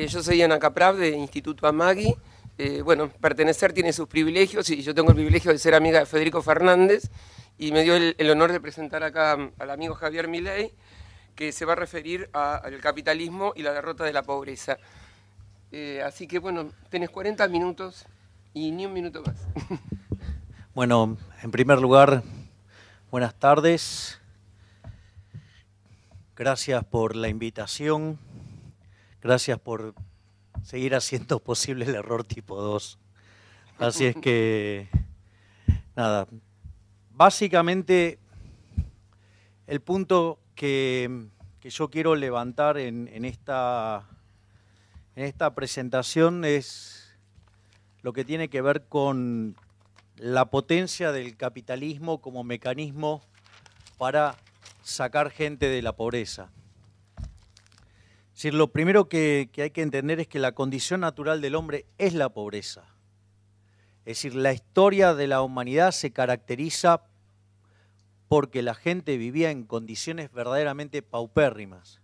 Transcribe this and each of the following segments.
Yo soy Ana Caprab de Instituto Amagui. Bueno, pertenecer tiene sus privilegios y yo tengo el privilegio de ser amiga de Federico Fernández y me dio el honor de presentar acá al amigo Javier Milei, que se va a referir al capitalismo y la derrota de la pobreza. Así que bueno, tenés 40 minutos y ni un minuto más. Bueno, en primer lugar, buenas tardes. Gracias por la invitación. Gracias por seguir haciendo posible el error tipo 2. Así es que, nada, básicamente el punto que yo quiero levantar en esta presentación es lo que tiene que ver con la potencia del capitalismo como mecanismo para sacar gente de la pobreza. Es decir, lo primero que hay que entender es que la condición natural del hombre es la pobreza. Es decir, la historia de la humanidad se caracteriza porque la gente vivía en condiciones verdaderamente paupérrimas.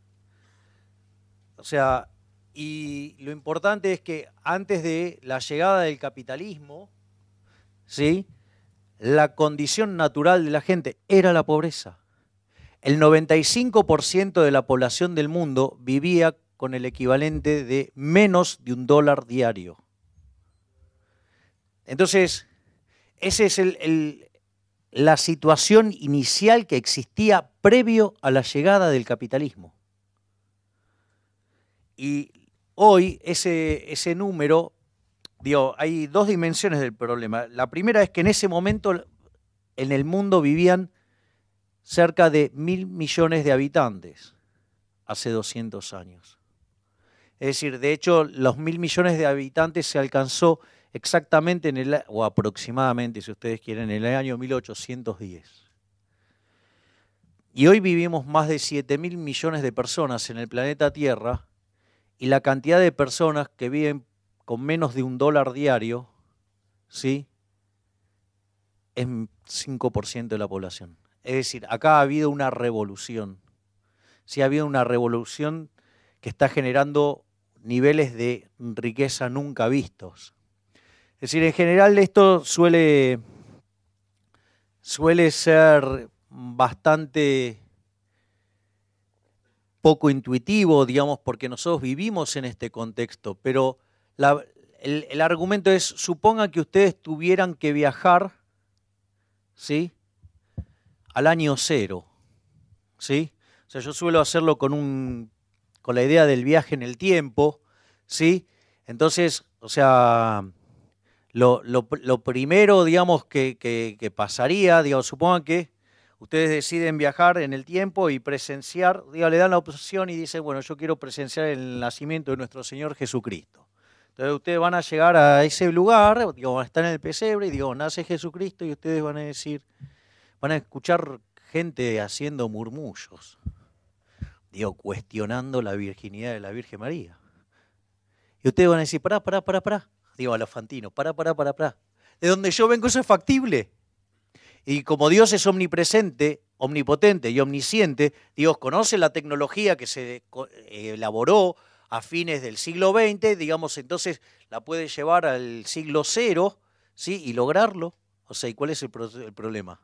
O sea, y lo importante es que antes de la llegada del capitalismo, ¿sí?, la condición natural de la gente era la pobreza. El 95% de la población del mundo vivía con el equivalente de menos de $1 diario. Entonces, esa es la situación inicial que existía previo a la llegada del capitalismo. Y hoy ese número, digo, hay dos dimensiones del problema. La primera es que en ese momento en el mundo vivían cerca de 1.000 millones de habitantes, hace 200 años. Es decir, de hecho, los 1.000 millones de habitantes se alcanzó exactamente o aproximadamente, si ustedes quieren, en el año 1810. Y hoy vivimos más de 7.000 millones de personas en el planeta Tierra, y la cantidad de personas que viven con menos de $1 diario, ¿sí?, es 5% de la población. Es decir, acá ha habido una revolución. Sí, ha habido una revolución que está generando niveles de riqueza nunca vistos. Es decir, en general esto suele ser bastante poco intuitivo, digamos, porque nosotros vivimos en este contexto, pero el argumento es, supongan que ustedes tuvieran que viajar, ¿sí?, al año 0, ¿sí? O sea, yo suelo hacerlo con la idea del viaje en el tiempo, ¿sí? Entonces, o sea, lo primero, digamos, que pasaría, digamos, supongan que ustedes deciden viajar en el tiempo y presenciar, digamos, le dan la opción y dicen, bueno, yo quiero presenciar el nacimiento de nuestro Señor Jesucristo. Entonces ustedes van a llegar a ese lugar, digamos, van a estar en el pesebre y digo, nace Jesucristo y ustedes van a decir, van a escuchar gente haciendo murmullos, digo, cuestionando la virginidad de la Virgen María. Y ustedes van a decir, pará, digo, a los fantinos, pará. De donde yo vengo eso es factible. Y como Dios es omnipresente, omnipotente y omnisciente, Dios conoce la tecnología que se elaboró a fines del siglo XX, digamos, entonces la puede llevar al siglo 0, ¿sí?, y lograrlo. O sea, ¿y cuál es el problema?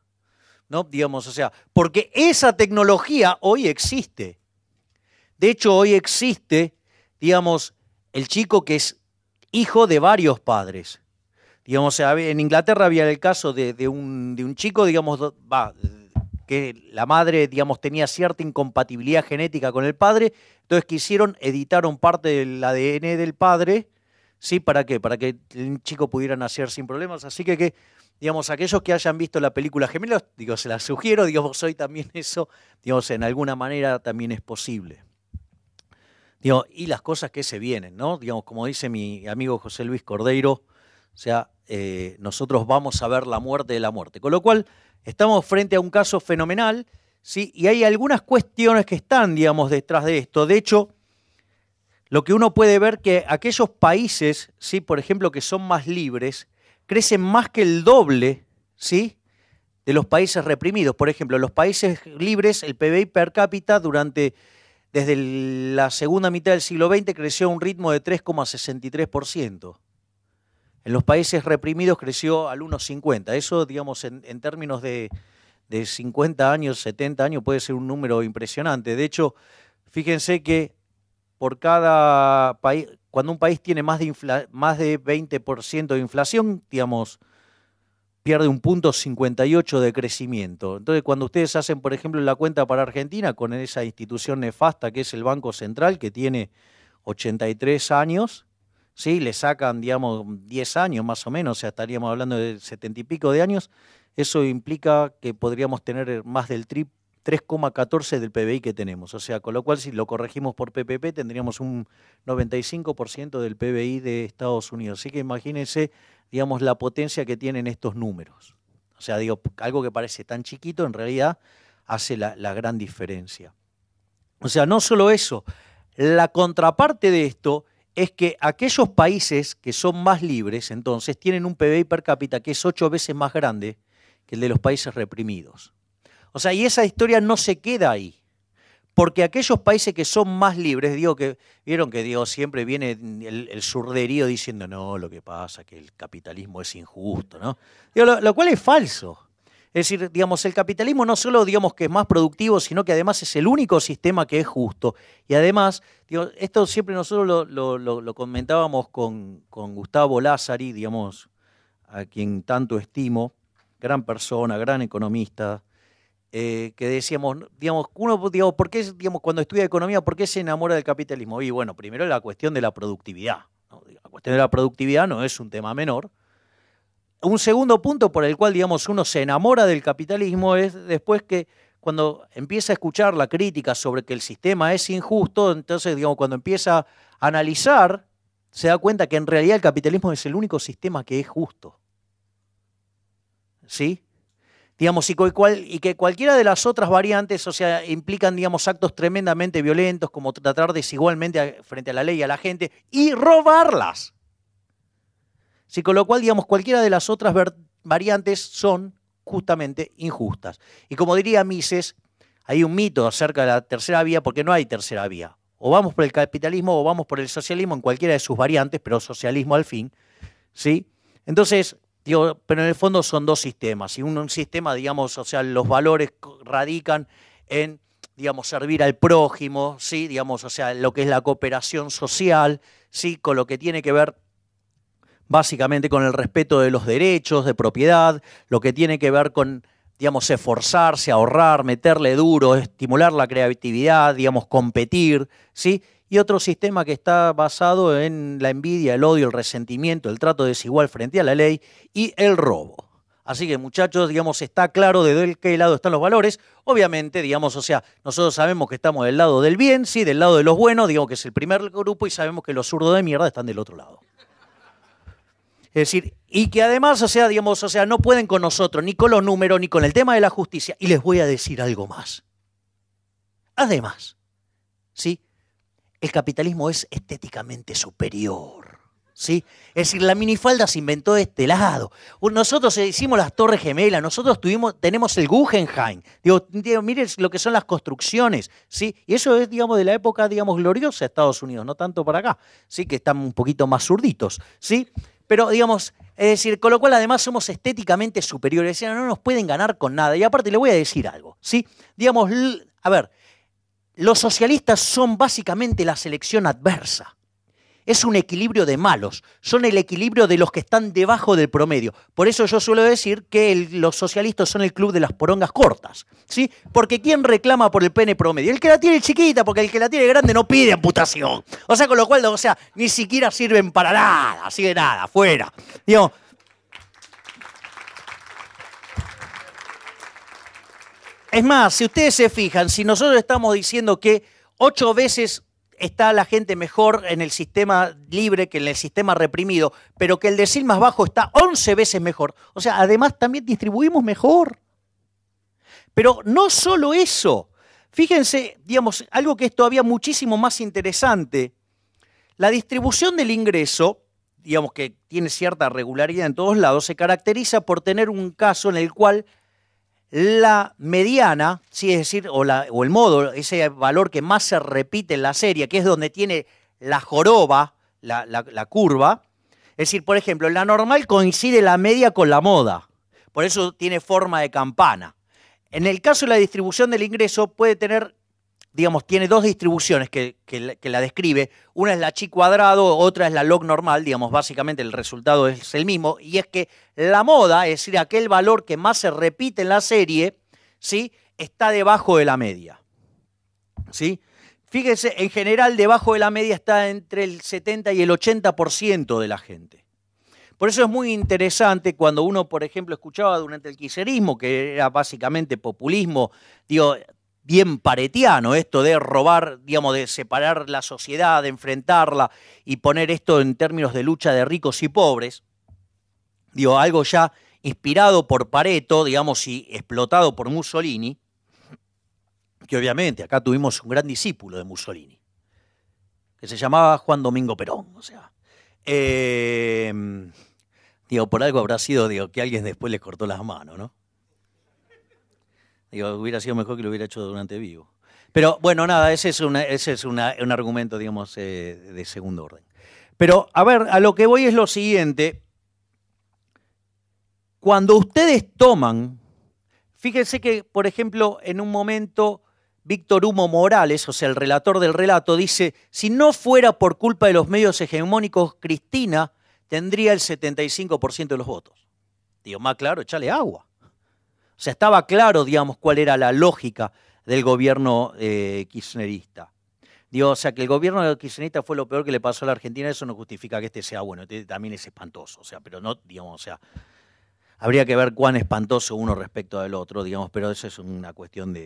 ¿No? Digamos, o sea, porque esa tecnología hoy existe. De hecho, hoy existe, digamos, el chico que es hijo de varios padres. Digamos, o sea, en Inglaterra había el caso de un chico, digamos, que la madre, digamos, tenía cierta incompatibilidad genética con el padre, entonces editaron parte del ADN del padre, ¿sí? ¿Para qué? Para que el chico pudiera nacer sin problemas. Así que digamos, aquellos que hayan visto la película Gemelos, digo, se la sugiero, digamos, hoy también eso, digamos, en alguna manera también es posible. Digo, y las cosas que se vienen, ¿no? Digamos, como dice mi amigo José Luis Cordeiro, o sea, nosotros vamos a ver la muerte de la muerte. Con lo cual, estamos frente a un caso fenomenal, ¿sí? Y hay algunas cuestiones que están, digamos, detrás de esto. De hecho, lo que uno puede ver que aquellos países, ¿sí?, por ejemplo, que son más libres, crecen más que el doble, ¿sí?, de los países reprimidos. Por ejemplo, los países libres, el PBI per cápita durante desde la segunda mitad del siglo XX creció a un ritmo de 3,63%. En los países reprimidos creció al 1,50%. Eso, digamos, en términos de 50 años, 70 años, puede ser un número impresionante. De hecho, fíjense que por cada país, cuando un país tiene más de 20% de inflación, digamos, pierde un punto 58 de crecimiento. Entonces, cuando ustedes hacen, por ejemplo, la cuenta para Argentina con esa institución nefasta que es el Banco Central, que tiene 83 años, ¿sí? Le sacan, digamos, 10 años más o menos, o sea, estaríamos hablando de 70 y pico de años, eso implica que podríamos tener más del 3,14 del PBI que tenemos. O sea, con lo cual, si lo corregimos por PPP, tendríamos un 95% del PBI de Estados Unidos. Así que imagínense, digamos, la potencia que tienen estos números. O sea, digo, algo que parece tan chiquito, en realidad hace la gran diferencia. O sea, no solo eso, la contraparte de esto es que aquellos países que son más libres, entonces, tienen un PBI per cápita que es 8 veces más grande que el de los países reprimidos. O sea, y esa historia no se queda ahí. Porque aquellos países que son más libres, vieron que siempre viene el surderío diciendo, no, lo que pasa es que el capitalismo es injusto, ¿no? Lo cual es falso. Es decir, digamos, el capitalismo no solo, digamos, que es más productivo, sino que además es el único sistema que es justo. Y además, esto siempre nosotros lo comentábamos con Gustavo Lázari, digamos, a quien tanto estimo, gran persona, gran economista, que decíamos, digamos, ¿por qué, digamos, cuando estudia economía, por qué se enamora del capitalismo? Y bueno, primero la cuestión de la productividad, ¿no? La cuestión de la productividad no es un tema menor. Un segundo punto por el cual, digamos, uno se enamora del capitalismo es después que cuando empieza a escuchar la crítica sobre que el sistema es injusto, entonces, digamos, cuando empieza a analizar, se da cuenta que en realidad el capitalismo es el único sistema que es justo. ¿Sí? Digamos, y que cualquiera de las otras variantes, o sea, implican, digamos, actos tremendamente violentos, como tratar desigualmente frente a la ley a la gente y robarlas. Sí, con lo cual, digamos, cualquiera de las otras variantes son justamente injustas. Y como diría Mises, hay un mito acerca de la tercera vía, porque no hay tercera vía. O vamos por el capitalismo o vamos por el socialismo en cualquiera de sus variantes, pero socialismo al fin, ¿sí? Entonces, pero en el fondo son dos sistemas. Y un sistema, digamos, o sea, los valores radican en, digamos, servir al prójimo, ¿sí? Digamos, o sea, lo que es la cooperación social, ¿sí? Con lo que tiene que ver básicamente con el respeto de los derechos de propiedad, lo que tiene que ver con, digamos, esforzarse, ahorrar, meterle duro, estimular la creatividad, digamos, competir, ¿sí? Y otro sistema que está basado en la envidia, el odio, el resentimiento, el trato desigual frente a la ley y el robo. Así que, muchachos, digamos, está claro de qué lado están los valores. Obviamente, digamos, o sea, nosotros sabemos que estamos del lado del bien, sí, del lado de los buenos, digamos que es el primer grupo, y sabemos que los zurdos de mierda están del otro lado. Es decir, y que además, o sea, digamos, o sea, no pueden con nosotros, ni con los números, ni con el tema de la justicia. Y les voy a decir algo más. Además, ¿sí? El capitalismo es estéticamente superior, ¿sí? Es decir, la minifalda se inventó de este lado. Nosotros hicimos las Torres Gemelas, nosotros tenemos el Guggenheim. Miren lo que son las construcciones, ¿sí? Y eso es, digamos, de la época, digamos, gloriosa de Estados Unidos, no tanto para acá, ¿sí? Que están un poquito más zurditos, ¿sí? Pero, digamos, es decir, con lo cual además somos estéticamente superiores. Es decir, no nos pueden ganar con nada. Y aparte le voy a decir algo, ¿sí? Digamos, a ver, los socialistas son básicamente la selección adversa. Es un equilibrio de malos, son el equilibrio de los que están debajo del promedio. Por eso yo suelo decir que los socialistas son el club de las porongas cortas, ¿sí? Porque ¿quién reclama por el pene promedio? El que la tiene chiquita, porque el que la tiene grande no pide amputación. O sea, con lo cual, o sea, ni siquiera sirven para nada, así de nada, fuera. Digo, es más, si ustedes se fijan, si nosotros estamos diciendo que 8 veces está la gente mejor en el sistema libre que en el sistema reprimido, pero que el decil más bajo está 11 veces mejor. O sea, además también distribuimos mejor. Pero no solo eso. Fíjense, digamos, algo que es todavía muchísimo más interesante. La distribución del ingreso, digamos que tiene cierta regularidad en todos lados, se caracteriza por tener un caso en el cual la mediana, ¿sí? Es decir, o el modo, ese valor que más se repite en la serie, que es donde tiene la joroba, la curva. Es decir, por ejemplo, en la normal coincide la media con la moda, por eso tiene forma de campana. En el caso de la distribución del ingreso puede tener, digamos, tiene dos distribuciones que la describe. Una es la chi cuadrado, otra es la log normal, digamos, básicamente el resultado es el mismo, y es que la moda, es decir, aquel valor que más se repite en la serie, ¿sí? Está debajo de la media, ¿sí? Fíjense, en general debajo de la media está entre el 70 y el 80% de la gente. Por eso es muy interesante cuando uno, por ejemplo, escuchaba durante el kirchnerismo, que era básicamente populismo, digo, bien paretiano, esto de robar, digamos, de separar la sociedad, de enfrentarla y poner esto en términos de lucha de ricos y pobres, digo, algo ya inspirado por Pareto, digamos, y explotado por Mussolini, que obviamente acá tuvimos un gran discípulo de Mussolini, que se llamaba Juan Domingo Perón, o sea, digo, por algo habrá sido, digo, que alguien después le cortó las manos, ¿no? Digo, hubiera sido mejor que lo hubiera hecho durante vivo. Pero bueno, nada, ese es un argumento, digamos, de segundo orden. Pero, a ver, a lo que voy es lo siguiente. Cuando ustedes toman, fíjense que, por ejemplo, en un momento Víctor Hugo Morales, o sea, el relator del relato, dice, si no fuera por culpa de los medios hegemónicos, Cristina tendría el 75% de los votos. Digo, más claro, échale agua. O sea, estaba claro, digamos, cuál era la lógica del gobierno kirchnerista. Digo, o sea, que el gobierno kirchnerista fue lo peor que le pasó a la Argentina, eso no justifica que este sea bueno, este también es espantoso, o sea, pero no, digamos, o sea, habría que ver cuán espantoso uno respecto del otro, digamos, pero eso es una cuestión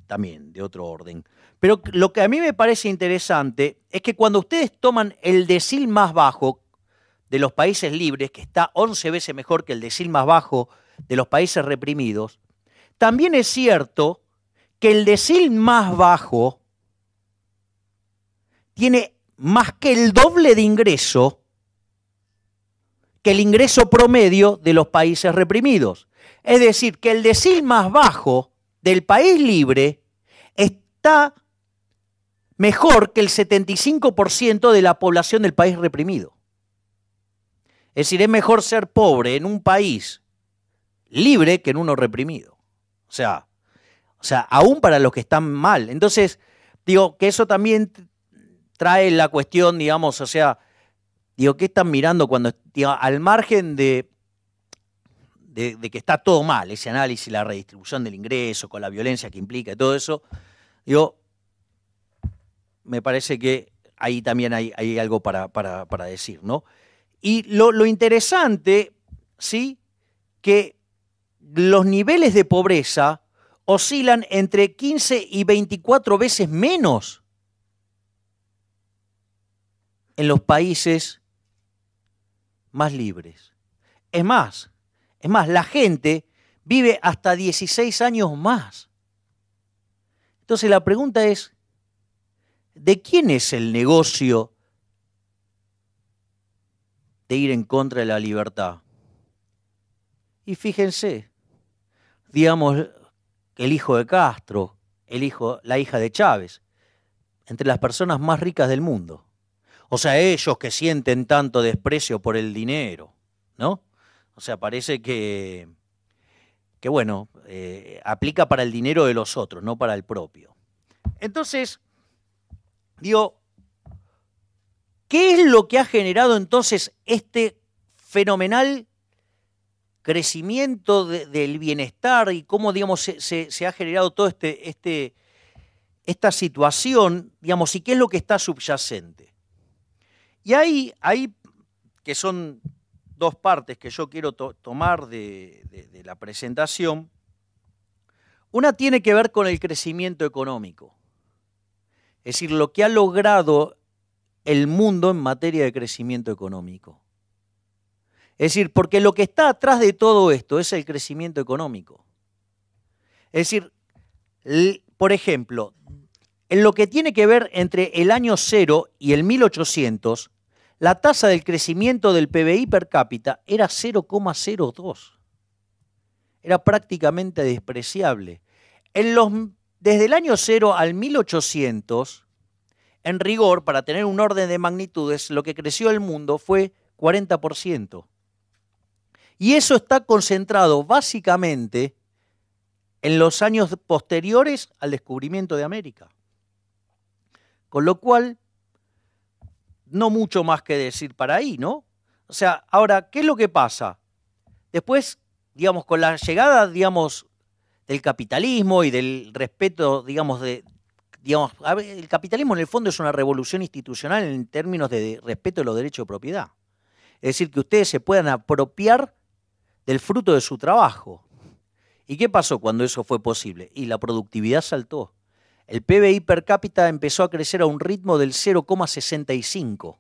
también de otro orden. Pero lo que a mí me parece interesante es que cuando ustedes toman el decil más bajo de los países libres, que está 11 veces mejor que el decil más bajo de los países reprimidos, también es cierto que el decil más bajo tiene más que el doble de ingreso que el ingreso promedio de los países reprimidos. Es decir, que el decil más bajo del país libre está mejor que el 75% de la población del país reprimido. Es decir, es mejor ser pobre en un país libre que en uno reprimido. O sea, aún para los que están mal. Entonces, digo que eso también trae la cuestión, digamos, o sea, digo, ¿qué están mirando cuando, digo, al margen de que está todo mal, ese análisis, la redistribución del ingreso, con la violencia que implica y todo eso, digo, me parece que ahí también hay algo para decir, ¿no? Y lo interesante, ¿sí?, que los niveles de pobreza oscilan entre 15 y 24 veces menos en los países más libres. Es más, la gente vive hasta 16 años más. Entonces la pregunta es, ¿de quién es el negocio de ir en contra de la libertad? Y fíjense, digamos, el hijo de Castro, la hija de Chávez, entre las personas más ricas del mundo. O sea, ellos que sienten tanto desprecio por el dinero, ¿no? O sea, parece que bueno, aplica para el dinero de los otros, no para el propio. Entonces, digo, ¿qué es lo que ha generado entonces este fenomenal crecimiento del bienestar y cómo, digamos, se ha generado toda esta situación, digamos, y qué es lo que está subyacente? Y hay que son dos partes que yo quiero tomar de la presentación. Una tiene que ver con el crecimiento económico, es decir, lo que ha logrado el mundo en materia de crecimiento económico. Es decir, porque lo que está atrás de todo esto es el crecimiento económico. Es decir, por ejemplo, en lo que tiene que ver entre el año 0 y el 1800, la tasa del crecimiento del PBI per cápita era 0,02. era prácticamente despreciable. Desde el año 0 al 1800, en rigor, para tener un orden de magnitudes, lo que creció el mundo fue 40%. Y eso está concentrado básicamente en los años posteriores al descubrimiento de América. Con lo cual, no mucho más que decir para ahí, ¿no? O sea, ahora, ¿qué es lo que pasa? Después, digamos, con la llegada, digamos, del capitalismo y del respeto, digamos, el capitalismo en el fondo es una revolución institucional en términos de respeto de los derechos de propiedad. Es decir, que ustedes se puedan apropiar del fruto de su trabajo. ¿Y qué pasó cuando eso fue posible? Y la productividad saltó. El PBI per cápita empezó a crecer a un ritmo del 0,65.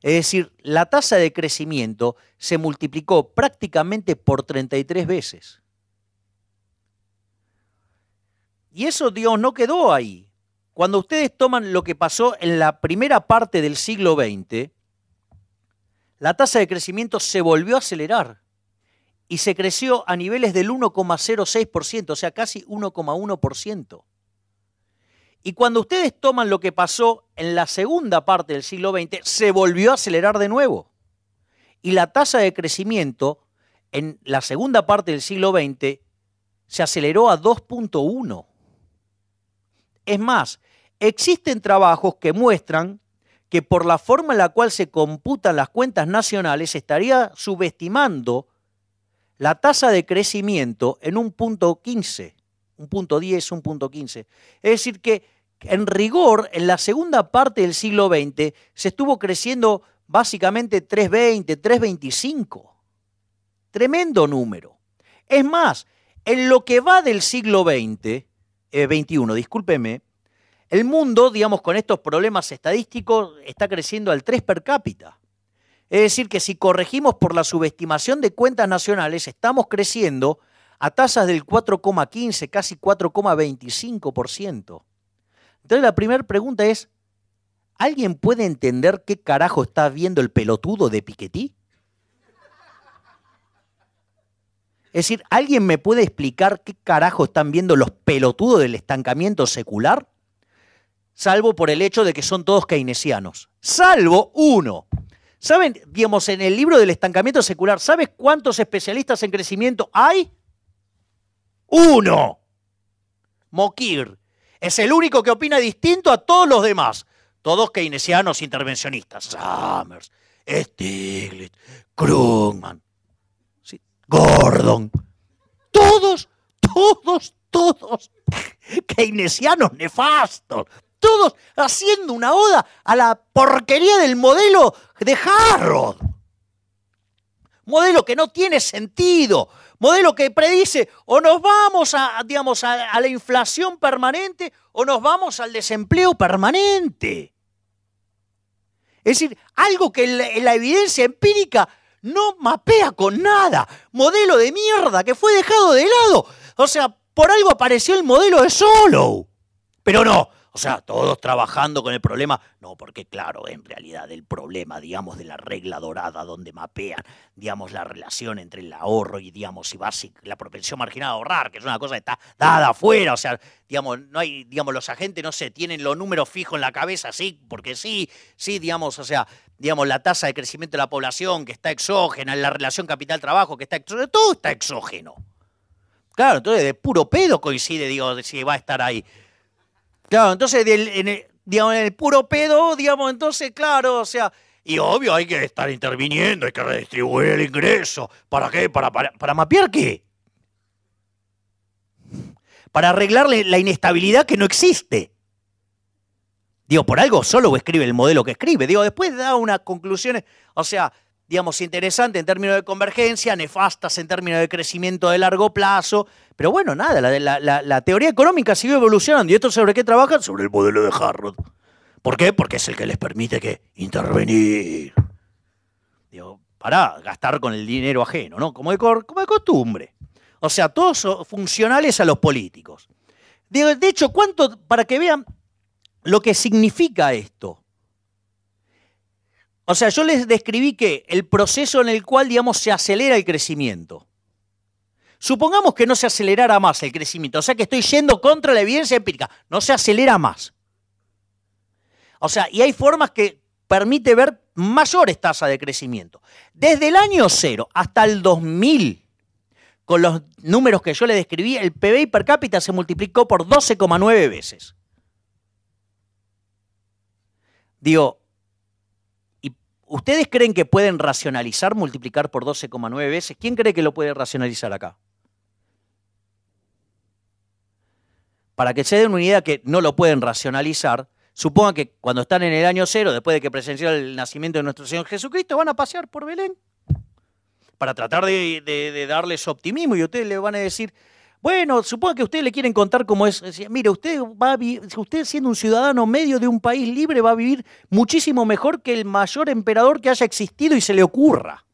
Es decir, la tasa de crecimiento se multiplicó prácticamente por 33 veces. Y eso, Dios, no quedó ahí. Cuando ustedes toman lo que pasó en la primera parte del siglo XX, la tasa de crecimiento se volvió a acelerar y se creció a niveles del 1,06%, o sea, casi 1,1%. Y cuando ustedes toman lo que pasó en la segunda parte del siglo XX, se volvió a acelerar de nuevo. Y la tasa de crecimiento en la segunda parte del siglo XX se aceleró a 2,1. Es más, existen trabajos que muestran que por la forma en la cual se computan las cuentas nacionales estaría subestimando la tasa de crecimiento en un punto 15, un punto 10, un punto 15. Es decir que en rigor, en la segunda parte del siglo XX se estuvo creciendo básicamente 3,20, 3,25. Tremendo número. Es más, en lo que va del siglo XX, 21, discúlpeme, el mundo, digamos, con estos problemas estadísticos, está creciendo al 3 per cápita. Es decir, que si corregimos por la subestimación de cuentas nacionales, estamos creciendo a tasas del 4,15, casi 4,25%. Entonces la primera pregunta es, ¿alguien puede entender qué carajo está viendo el pelotudo de Piketty? Es decir, ¿alguien me puede explicar qué carajo están viendo los pelotudos del estancamiento secular? Salvo por el hecho de que son todos keynesianos. Salvo uno. ¿Saben, digamos, en el libro del estancamiento secular, ¿sabes cuántos especialistas en crecimiento hay? Uno. Mokir. Es el único que opina distinto a todos los demás. Todos keynesianos intervencionistas. Summers, Stiglitz, Krugman, ¿sí? Gordon. Todos keynesianos nefastos. Todos haciendo una oda a la porquería del modelo de Harrod. Modelo que no tiene sentido. Modelo que predice o nos vamos a la inflación permanente o nos vamos al desempleo permanente. Es decir, algo que la evidencia empírica no mapea con nada. Modelo de mierda que fue dejado de lado. O sea, por algo apareció el modelo de Solow. Pero no. O sea, todos trabajando con el problema. No, porque claro, en realidad el problema, digamos, de la regla dorada donde mapean, digamos, la relación entre el ahorro y, digamos, la propensión marginal a ahorrar, que es una cosa que está dada afuera. O sea, digamos, no hay, digamos, los agentes, no sé, tienen los números fijos en la cabeza, sí, porque sí, digamos, o sea, digamos, la tasa de crecimiento de la población que está exógena, la relación capital-trabajo que está exógena, todo está exógeno. Claro, entonces de puro pedo coincide, digo, si va a estar ahí. Claro, entonces, en el puro pedo, digamos, entonces, claro, o sea, y obvio hay que estar interviniendo, hay que redistribuir el ingreso. ¿Para qué? ¿Para mapear qué? Para arreglarle la inestabilidad que no existe. Digo, por algo solo escribe el modelo que escribe. Digo, después da unas conclusiones, o sea, digamos, interesantes en términos de convergencia, nefastas en términos de crecimiento de largo plazo. Pero bueno, nada, la teoría económica siguió evolucionando. ¿Y esto sobre qué trabajan? Sobre el modelo de Harrod. ¿Por qué? Porque es el que les permite intervenir. Digo, para gastar con el dinero ajeno, ¿no? Como de costumbre. O sea, todos son funcionales a los políticos. Digo, de hecho, para que vean lo que significa esto. O sea, yo les describí que el proceso en el cual, digamos, se acelera el crecimiento. Supongamos que no se acelerara más el crecimiento, o sea que estoy yendo contra la evidencia empírica, no se acelera más. O sea, y hay formas que permite ver mayores tasas de crecimiento. Desde el año 0 hasta el 2000, con los números que yo le describí, el PBI per cápita se multiplicó por 12,9 veces. Digo, ¿y ustedes creen que pueden racionalizar multiplicar por 12,9 veces? ¿Quién cree que lo puede racionalizar acá? Para que se den una idea que no lo pueden racionalizar, supongan que cuando están en el año 0, después de que presenciaron el nacimiento de nuestro Señor Jesucristo, van a pasear por Belén para tratar de darles optimismo y ustedes le van a decir, bueno, supongan que ustedes le quieren contar cómo es. Mire, usted siendo un ciudadano medio de un país libre va a vivir muchísimo mejor que el mayor emperador que haya existido y se le ocurra.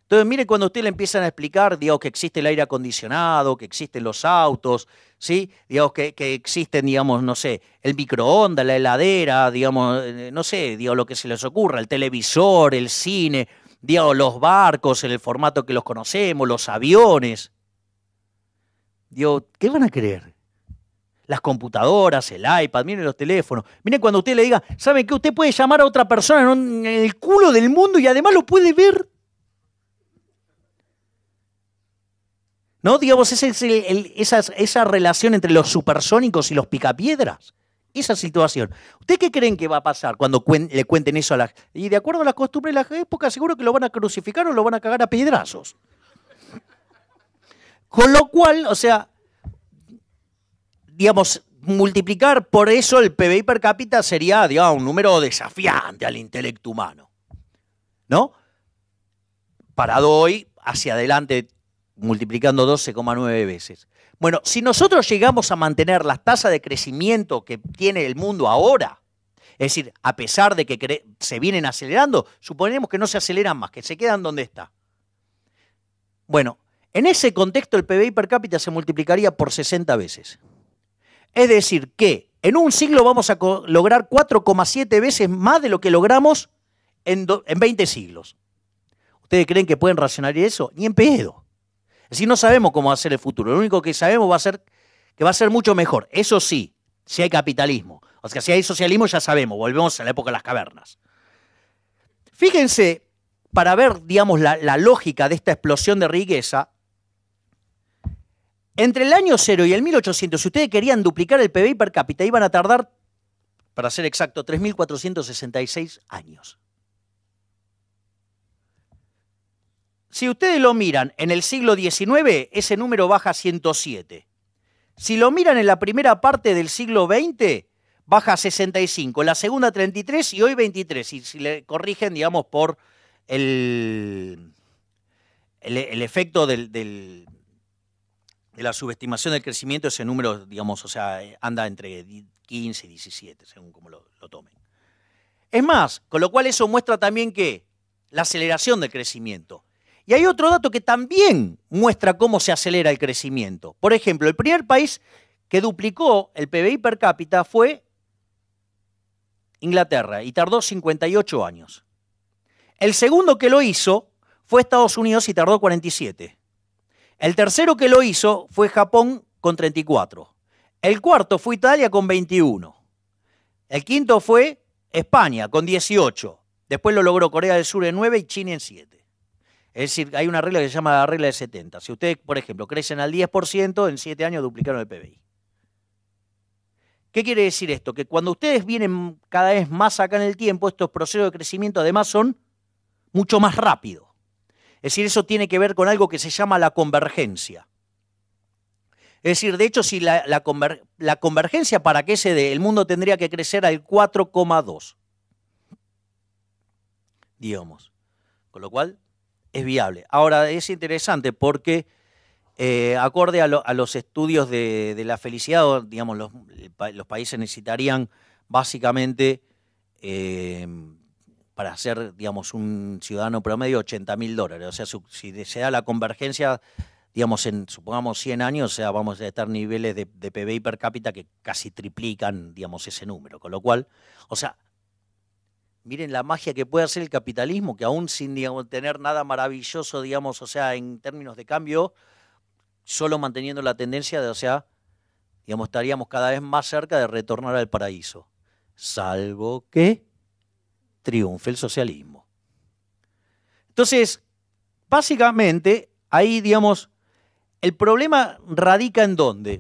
Entonces, mire, cuando usted le empiezan a explicar, digamos, que existe el aire acondicionado, que existen los autos, ¿sí? Digamos, que existen, digamos, no sé, el microondas, la heladera, digamos, no sé, digamos, lo que se les ocurra, el televisor, el cine, digamos, los barcos en el formato que los conocemos, los aviones. Digo, ¿qué van a creer? Las computadoras, el iPad, miren los teléfonos. Miren cuando usted le diga, ¿saben qué? Usted puede llamar a otra persona en el culo del mundo y además lo puede ver. ¿No? Digamos, esa relación entre los supersónicos y los picapiedras. Esa situación. ¿Ustedes qué creen que va a pasar cuando le cuenten eso a la gente? Y de acuerdo a las costumbres de la época, seguro que lo van a crucificar o lo van a cagar a piedrazos. Con lo cual, o sea, digamos, multiplicar por eso el PBI per cápita sería, digamos, un número desafiante al intelecto humano. ¿No? Parado hoy, hacia adelante, multiplicando 12,9 veces. Bueno, si nosotros llegamos a mantener las tasas de crecimiento que tiene el mundo ahora, es decir, a pesar de que se vienen acelerando, suponemos que no se aceleran más, que se quedan donde está. Bueno, en ese contexto el PBI per cápita se multiplicaría por 60 veces. Es decir, que en un siglo vamos a lograr 4,7 veces más de lo que logramos en 20 siglos. ¿Ustedes creen que pueden racionalizar eso? Ni en pedo. Es decir, no sabemos cómo va a ser el futuro. Lo único que sabemos va a ser que va a ser mucho mejor. Eso sí, si hay capitalismo. O sea, si hay socialismo ya sabemos, volvemos a la época de las cavernas. Fíjense, para ver, digamos, la lógica de esta explosión de riqueza, entre el año 0 y el 1800, si ustedes querían duplicar el PBI per cápita, iban a tardar, para ser exacto, 3.466 años. Si ustedes lo miran en el siglo XIX, ese número baja a 107. Si lo miran en la primera parte del siglo XX, baja a 65, la segunda 33 y hoy 23. Y si le corrigen, digamos, por el efecto de la subestimación del crecimiento, ese número, digamos, o sea, anda entre 15 y 17, según como lo tomen. Es más, con lo cual eso muestra también que la aceleración del crecimiento. Y hay otro dato que también muestra cómo se acelera el crecimiento. Por ejemplo, el primer país que duplicó el PBI per cápita fue Inglaterra y tardó 58 años. El segundo que lo hizo fue Estados Unidos y tardó 47. El tercero que lo hizo fue Japón con 34. El cuarto fue Italia con 21. El quinto fue España con 18. Después lo logró Corea del Sur en 9 y China en 7. Es decir, hay una regla que se llama la regla de 70. Si ustedes, por ejemplo, crecen al 10%, en 7 años duplicaron el PBI. ¿Qué quiere decir esto? Que cuando ustedes vienen cada vez más acá en el tiempo, estos procesos de crecimiento además son mucho más rápidos. Es decir, eso tiene que ver con algo que se llama la convergencia. Es decir, de hecho, si la convergencia para que se dé, el mundo tendría que crecer al 4,2. Digamos. Con lo cual es viable. Ahora, es interesante porque, acorde a los estudios de la felicidad, digamos, los países necesitarían básicamente, para ser, digamos, un ciudadano promedio, $80.000. O sea, si se da la convergencia, digamos, en, supongamos, 100 años, o sea, vamos a estar niveles de PBI per cápita que casi triplican, digamos, ese número. Con lo cual, o sea, Miren la magia que puede hacer el capitalismo, que aún sin, digamos, tener nada maravilloso, digamos, o sea, en términos de cambio, solo manteniendo la tendencia de, o sea, digamos, estaríamos cada vez más cerca de retornar al paraíso. Salvo que triunfe el socialismo. Entonces, básicamente, ahí, digamos, el problema radica ¿en dónde?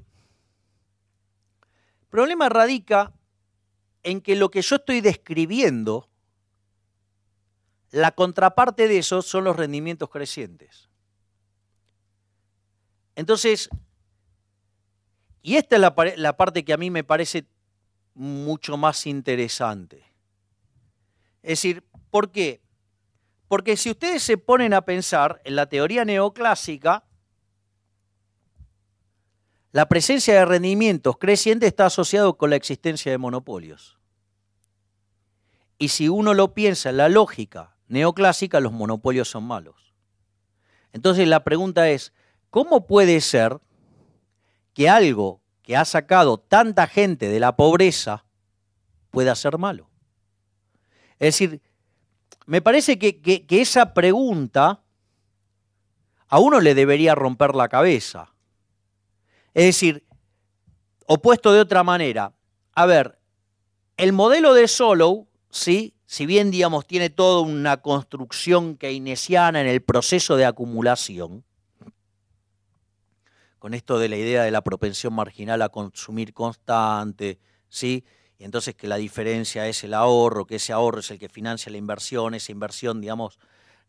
El problema radica en que lo que yo estoy describiendo, la contraparte de eso son los rendimientos crecientes. Entonces, y esta es la parte que a mí me parece mucho más interesante. Es decir, ¿por qué? Porque si ustedes se ponen a pensar en la teoría neoclásica, la presencia de rendimientos crecientes está asociado con la existencia de monopolios. Y si uno lo piensa en la lógica neoclásica, los monopolios son malos. Entonces la pregunta es, ¿cómo puede ser que algo que ha sacado tanta gente de la pobreza pueda ser malo? Es decir, me parece que esa pregunta a uno le debería romper la cabeza. Es decir, opuesto de otra manera, a ver, el modelo de Solow, ¿sí? Si bien, digamos, tiene toda una construcción keynesiana en el proceso de acumulación, con esto de la idea de la propensión marginal a consumir constante, ¿sí? Y entonces que la diferencia es el ahorro, que ese ahorro es el que financia la inversión, esa inversión, digamos,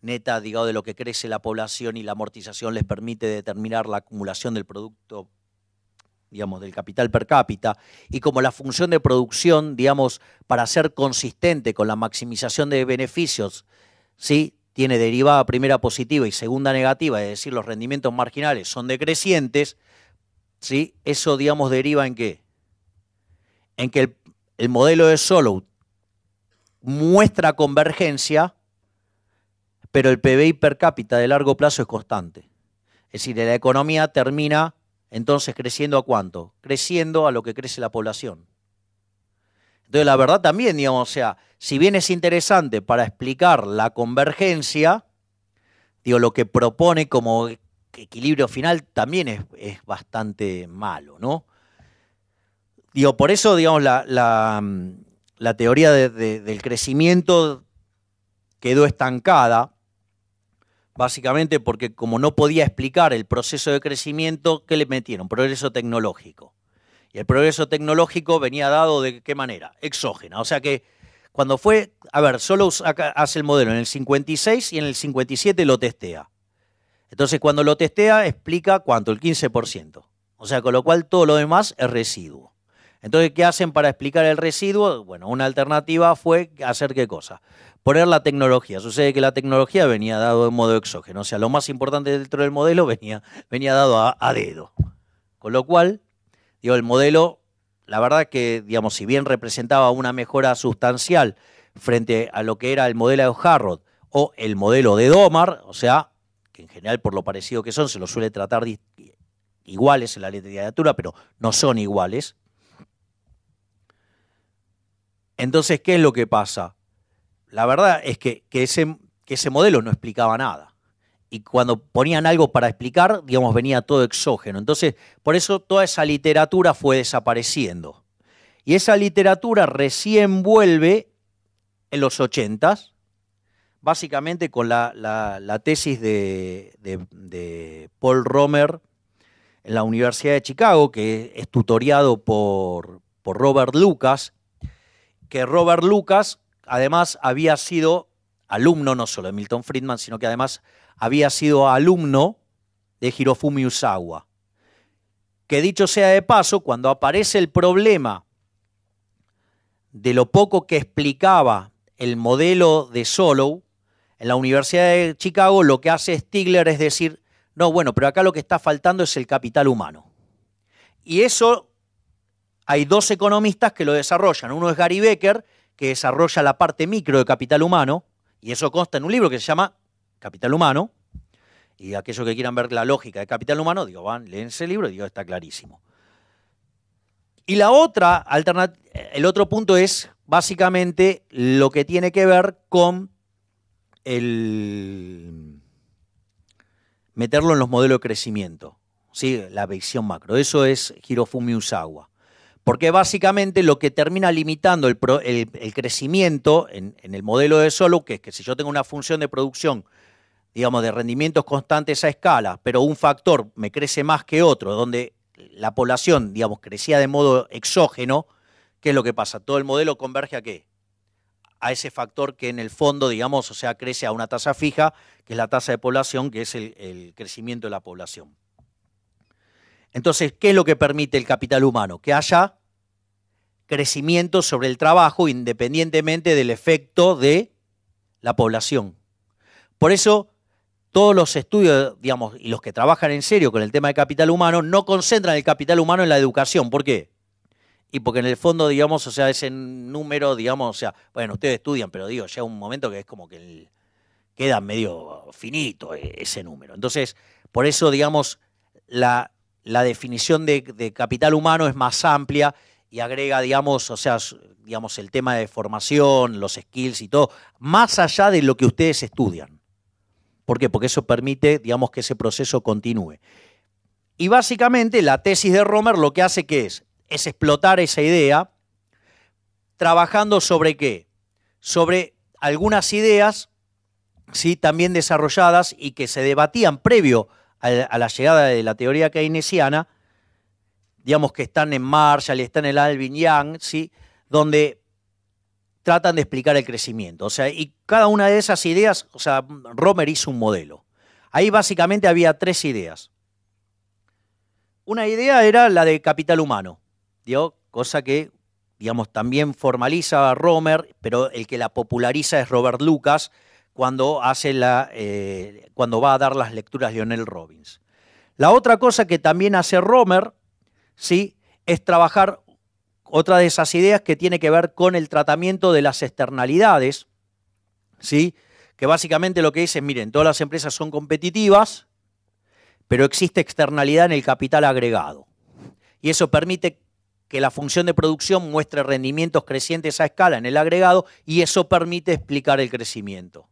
neta, digamos, de lo que crece la población y la amortización les permite determinar la acumulación del producto, digamos, del capital per cápita, y como la función de producción, digamos, para ser consistente con la maximización de beneficios, ¿sí? Tiene derivada primera positiva y segunda negativa, es decir, los rendimientos marginales son decrecientes, ¿sí? Eso, digamos, deriva en ¿qué? En que el modelo de Solow muestra convergencia, pero el PBI per cápita de largo plazo es constante. Es decir, la economía termina entonces creciendo ¿a cuánto? Creciendo a lo que crece la población. Entonces, la verdad también, digamos, o sea, si bien es interesante para explicar la convergencia, digo, lo que propone como equilibrio final también es bastante malo, ¿no? Digo, por eso, digamos, la teoría del crecimiento quedó estancada, básicamente porque como no podía explicar el proceso de crecimiento, ¿qué le metieron? Progreso tecnológico. Y el progreso tecnológico venía dado ¿de qué manera? Exógena. O sea que cuando fue, a ver, solo hace el modelo en el 56 y en el 57 lo testea. Entonces cuando lo testea explica ¿cuánto? El 15%. O sea, con lo cual todo lo demás es residuo. Entonces, ¿qué hacen para explicar el residuo? Bueno, una alternativa fue hacer ¿qué cosa? Poner la tecnología. Sucede que la tecnología venía dado de modo exógeno. O sea, lo más importante dentro del modelo venía dado a dedo. Con lo cual, digo, el modelo, la verdad que, digamos, si bien representaba una mejora sustancial frente a lo que era el modelo de Harrod o el modelo de Domar, o sea, que en general por lo parecido que son, se los suele tratar iguales en la literatura, pero no son iguales. Entonces, ¿qué es lo que pasa? La verdad es que ese modelo no explicaba nada. Y cuando ponían algo para explicar, digamos, venía todo exógeno. Entonces, por eso toda esa literatura fue desapareciendo. Y esa literatura recién vuelve en los 80s, básicamente con la tesis de Paul Romer en la Universidad de Chicago, que es tutoriado por Robert Lucas, que Robert Lucas además había sido alumno no solo de Milton Friedman, sino que además había sido alumno de Hirofumi Usawa. Que dicho sea de paso, cuando aparece el problema de lo poco que explicaba el modelo de Solow, en la Universidad de Chicago lo que hace Stigler es decir, no, bueno, pero acá lo que está faltando es el capital humano. Y eso hay dos economistas que lo desarrollan. Uno es Gary Becker, que desarrolla la parte micro de capital humano, y eso consta en un libro que se llama Capital Humano, y aquellos que quieran ver la lógica de capital humano, digo, van, leen ese libro y digo, está clarísimo. Y la otra alternativa, el otro punto es básicamente lo que tiene que ver con el meterlo en los modelos de crecimiento, ¿sí? La visión macro. Eso es Hirofumi Usawa. Porque básicamente lo que termina limitando el crecimiento en el modelo de Solow, que es que si yo tengo una función de producción, digamos, de rendimientos constantes a escala, pero un factor me crece más que otro, donde la población, digamos, crecía de modo exógeno, ¿qué es lo que pasa? Todo el modelo converge ¿a qué? A ese factor que en el fondo, digamos, o sea, crece a una tasa fija, que es la tasa de población, que es el crecimiento de la población. Entonces, ¿qué es lo que permite el capital humano? Que haya crecimiento sobre el trabajo independientemente del efecto de la población. Por eso, todos los estudios, digamos, y los que trabajan en serio con el tema de capital humano, no concentran el capital humano en la educación. ¿Por qué? Y porque en el fondo, digamos, o sea, ese número, digamos, o sea, bueno, ustedes estudian, pero digo, llega un momento que es como que queda medio finito ese número. Entonces, por eso, digamos, la definición de capital humano es más amplia y agrega, digamos, o sea, digamos, el tema de formación, los skills y todo, más allá de lo que ustedes estudian. ¿Por qué? Porque eso permite, digamos, que ese proceso continúe. Y básicamente la tesis de Romer lo que hace que es explotar esa idea, trabajando sobre qué, sobre algunas ideas, ¿sí?, también desarrolladas y que se debatían previo a la llegada de la teoría keynesiana, digamos que están en Marshall y están en Alvin Young, ¿sí?, donde tratan de explicar el crecimiento. O sea, y cada una de esas ideas, o sea, Romer hizo un modelo. Ahí básicamente había tres ideas. Una idea era la de capital humano, ¿digo? Cosa que, digamos, también formaliza Romer, pero el que la populariza es Robert Lucas cuando cuando va a dar las lecturas de Lionel Robbins. La otra cosa que también hace Romer, ¿sí?, es trabajar otra de esas ideas que tiene que ver con el tratamiento de las externalidades, ¿sí?, que básicamente lo que dice es, miren, todas las empresas son competitivas, pero existe externalidad en el capital agregado. Y eso permite que la función de producción muestre rendimientos crecientes a escala en el agregado y eso permite explicar el crecimiento.